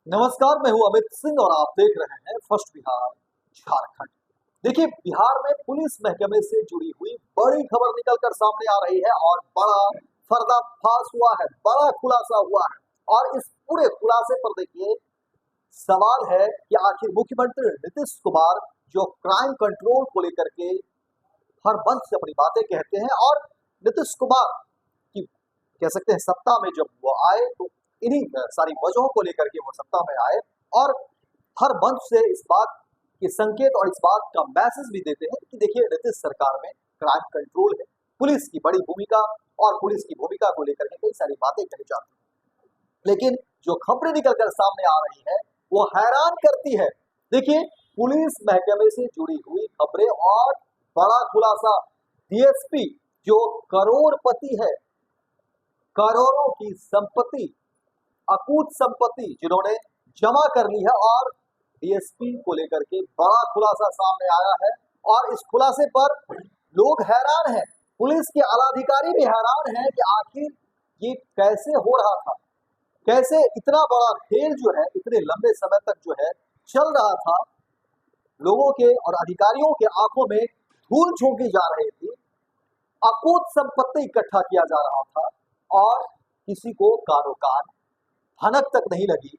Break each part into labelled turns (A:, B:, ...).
A: नमस्कार, मैं हूं अमित सिंह और आप देख रहे हैं फर्स्ट बिहार झारखंड। देखिए, बिहार में पुलिस महकमे से जुड़ी हुई बड़ी खबर निकलकर सामने आ रही है और बड़ा पर्दाफाश हुआ है, बड़ा खुलासा हुआ है। और इस पूरे खुलासे पर देखिए, सवाल है कि आखिर मुख्यमंत्री नीतीश कुमार जो क्राइम कंट्रोल को लेकर के हर मंच से अपनी बातें कहते हैं, और नीतीश कुमार की कह सकते हैं सत्ता में जब वो आए तो इन्हीं सारी वजहों को लेकर के वो सत्ता में आए, और हर मंच से इस बात के संकेत और इस बात का मैसेज भी देते हैं कि देखिए, नीतीश सरकार में क्राइम कंट्रोल है, पुलिस की बड़ी भूमिका, और पुलिस की भूमिका को लेकर के कई सारी बातें कही जाती हैं। लेकिन जो खबरें निकलकर सामने आ रही है वो हैरान करती है। देखिए, पुलिस महकमे से जुड़ी हुई खबरें और बड़ा खुलासा। डीएसपी जो करोड़पति है, करोड़ों की संपत्ति, अकूत संपत्ति जिन्होंने जमा कर ली है, और डीएसपी को लेकर के बड़ा खुलासा सामने आया है। और इस खुलासे पर लोग हैरान हैं, पुलिस के आलाधिकारी भी हैरान हैं कि आखिर ये कैसे हो रहा था, कैसे इतना बड़ा खेल जो है इतने लंबे समय तक जो है चल रहा था। लोगों के और अधिकारियों के आंखों में धूल झोंकी जा रही थी, अकूत संपत्ति इकट्ठा किया जा रहा था, और किसी को कानो कान भनक तक नहीं लगी।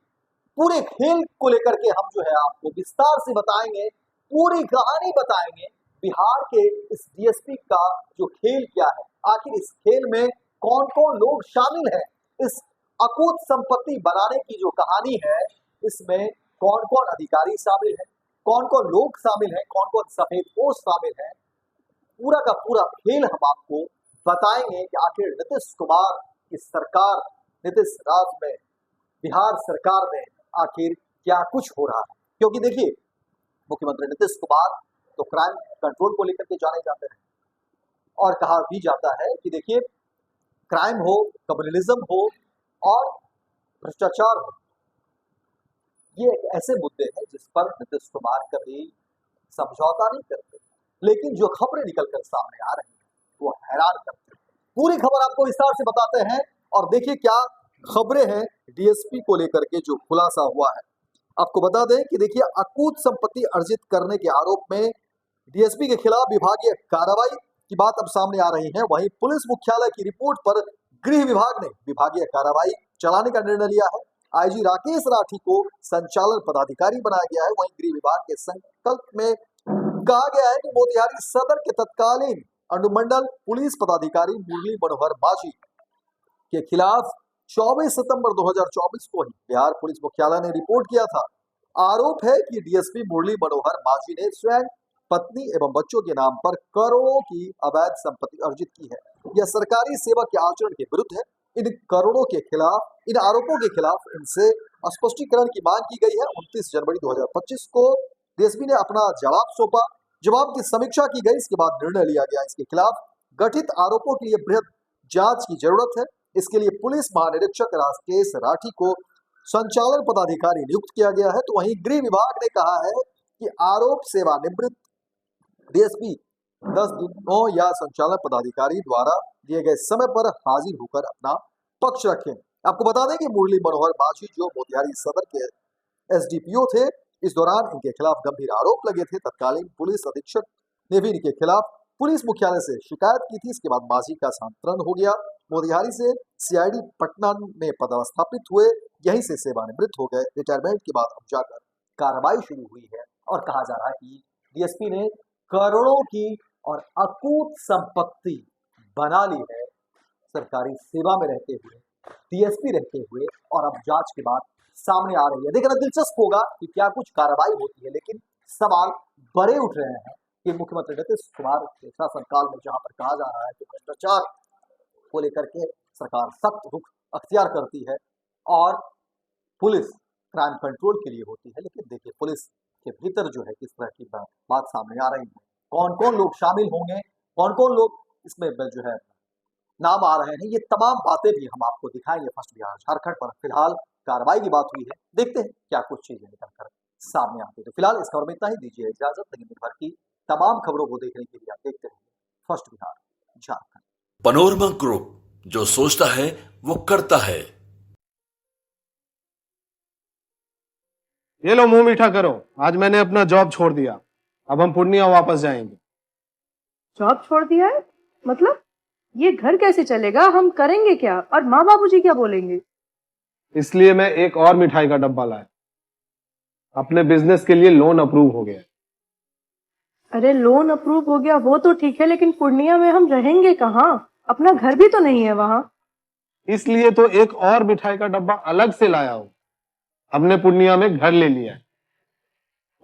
A: पूरे खेल को लेकर के हम जो है आपको विस्तार से बताएंगे, पूरी कहानी बताएंगे, बिहार के इस डीएसपी का जो खेल क्या है, आखिर इस खेल में कौन कौन लोग शामिल हैं, इस अकूत संपत्ति बनाने की जो कहानी है इसमें कौन कौन अधिकारी शामिल है, कौन कौन लोग शामिल हैं, कौन कौन सफेदपोश शामिल है। पूरा का पूरा खेल हम आपको बताएंगे कि आखिर नीतीश कुमार की सरकार, नीतीश राज में, बिहार सरकार में आखिर क्या कुछ हो रहा है। क्योंकि देखिए, मुख्यमंत्री नीतीश कुमार तो क्राइम कंट्रोल को लेकर के जाने जाते हैं, और कहा भी जाता है कि देखिए, क्राइम हो, कम्युनलिज्म हो और भ्रष्टाचार हो, ये एक ऐसे मुद्दे हैं जिस पर नीतीश कुमार कभी समझौता नहीं करते। लेकिन जो खबरें निकलकर सामने आ रही हैं वो हैरान करती हैं। पूरी खबर आपको विस्तार से बताते हैं, और देखिए क्या खबरें हैं डीएसपी को लेकर के जो खुलासा हुआ है। आपको बता दें कि देखिए, अकूत संपत्ति अर्जित करने के आरोप में डीएसपी के खिलाफ विभागीय कार्रवाई की बात अब सामने आ रही है। वहीं पुलिस मुख्यालय की रिपोर्ट पर गृह विभाग ने विभागीय कार्रवाई चलाने का निर्णय लिया है। आईजी राकेश राठी को संचालन पदाधिकारी बनाया गया है। वहीं गृह विभाग के संकल्प में कहा गया है कि मोतिहारी सदर के तत्कालीन अनुमंडल पुलिस पदाधिकारी मुरली मनोहर माझी के खिलाफ 24 सितंबर 2024 को ही बिहार पुलिस मुख्यालय ने रिपोर्ट किया था। आरोप है कि डीएसपी मुरली मनोहर माझी ने स्वयं, पत्नी एवं बच्चों के नाम पर करोड़ों की अवैध संपत्ति अर्जित की है। यह सरकारी सेवा के आचरण के विरुद्ध है। इन करोड़ों के खिलाफ, इन आरोपों के खिलाफ इनसे स्पष्टीकरण की मांग की गई है। 29 जनवरी 2025 को डीएसपी ने अपना जवाब सौंपा। जवाब की समीक्षा की गई, इसके बाद निर्णय लिया गया। इसके खिलाफ गठित आरोपों के लिए बृहद जांच की जरूरत है। इसके लिए पुलिस महानिरीक्षक राकेश राठी को संचालन पदाधिकारी नियुक्त किया गया है। तो वहीं गृह विभाग ने कहा है कि आरोप सेवानिवृत्त डीएसपी 10 दिनों या संचालन पदाधिकारी द्वारा दिए गए समय पर हाजिर होकर अपना पक्ष रखें। आपको बता दें कि मुरली मनोहर माझी जो मोतिहारी सदर के एसडीपीओ थे, इस दौरान इनके खिलाफ गंभीर आरोप लगे थे। तत्कालीन पुलिस अधीक्षक ने भी इनके खिलाफ पुलिस मुख्यालय से शिकायत की थी। इसके बाद माझी का स्थानांतरण हो गया। मोतिहारी से सीआईडी पटना में पदस्थापित हुए, यहीं से सेवानिवृत्त हो गए। रिटायरमेंट के बाद अब जाकर कार्रवाई शुरू हुई है, और कहा जा रहा है कि डीएसपी ने करोड़ों की और अकूत संपत्ति बना ली है सरकारी सेवा में रहते हुए, डीएसपी रहते हुए, और अब जांच के बाद सामने आ रही है। देखना दिलचस्प होगा कि क्या कुछ कार्रवाई होती है। लेकिन सवाल बड़े उठ रहे हैं कि मुख्यमंत्री नीतीश कुमार के शासनकाल में जहां पर कहा जा रहा है कि भ्रष्टाचार को लेकर के सरकार सख्त रुख अख्तियार करती है और पुलिस क्राइम कंट्रोल के लिए होती है, लेकिन देखिए, पुलिस के भीतर जो है किस तरह की बात सामने आ रही है, कौन कौन लोग शामिल होंगे, कौन कौन लोग इसमें जो है नाम आ रहे हैं, ये तमाम बातें भी हम आपको दिखाएंगे फर्स्ट बिहार झारखंड पर। फिलहाल कार्रवाई की बात हुई है, देखते हैं क्या कुछ चीजें निकलकर सामने आती है। तो फिलहाल इस खबर में इतना ही, दीजिए इजाजत। लेकिन दिन भर की तमाम खबरों को देखने के लिए आप देखते रहिए first Bihar Jharkhand.
B: Panorama group, जो सोचता है वो करता है। ये लो, मुंह मीठा करो। आज मैंने अपना जॉब छोड़ दिया, अब हम पूर्णिया वापस जाएंगे।
C: जॉब छोड़ दिया है? मतलब ये घर कैसे चलेगा? हम करेंगे क्या? और माँ बाबूजी क्या बोलेंगे?
B: इसलिए मैं एक और मिठाई का डब्बा लाया। अपने बिजनेस के लिए लोन अप्रूव हो गया।
C: अरे लोन अप्रूव हो गया वो तो ठीक है, लेकिन पूर्णिया में हम रहेंगे कहाँ? अपना घर भी तो नहीं है वहां।
B: इसलिए तो एक और मिठाई का डब्बा अलग से लाया हूं। हमने पूर्णिया में घर ले लिया है,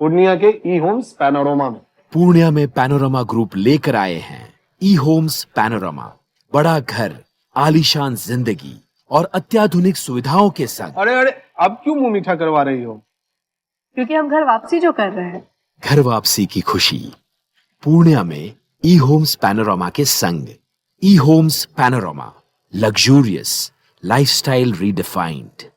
B: पूर्णिया के ई होम्स पैनोरमा में।
D: पूर्णिया में पैनोरमा ग्रुप लेकर आए हैं ई होम्स पैनोरमा। बड़ा घर, आलीशान जिंदगी और अत्याधुनिक सुविधाओं के संग।
B: अरे अरे, अब क्यों मुंह मीठा करवा रही हो?
C: क्योंकि हम घर वापसी जो कर रहे हैं।
D: घर वापसी की खुशी पूर्णिया में ई होम्स पैनोरमा के संग। ई Homes Panorama, luxurious lifestyle redefined.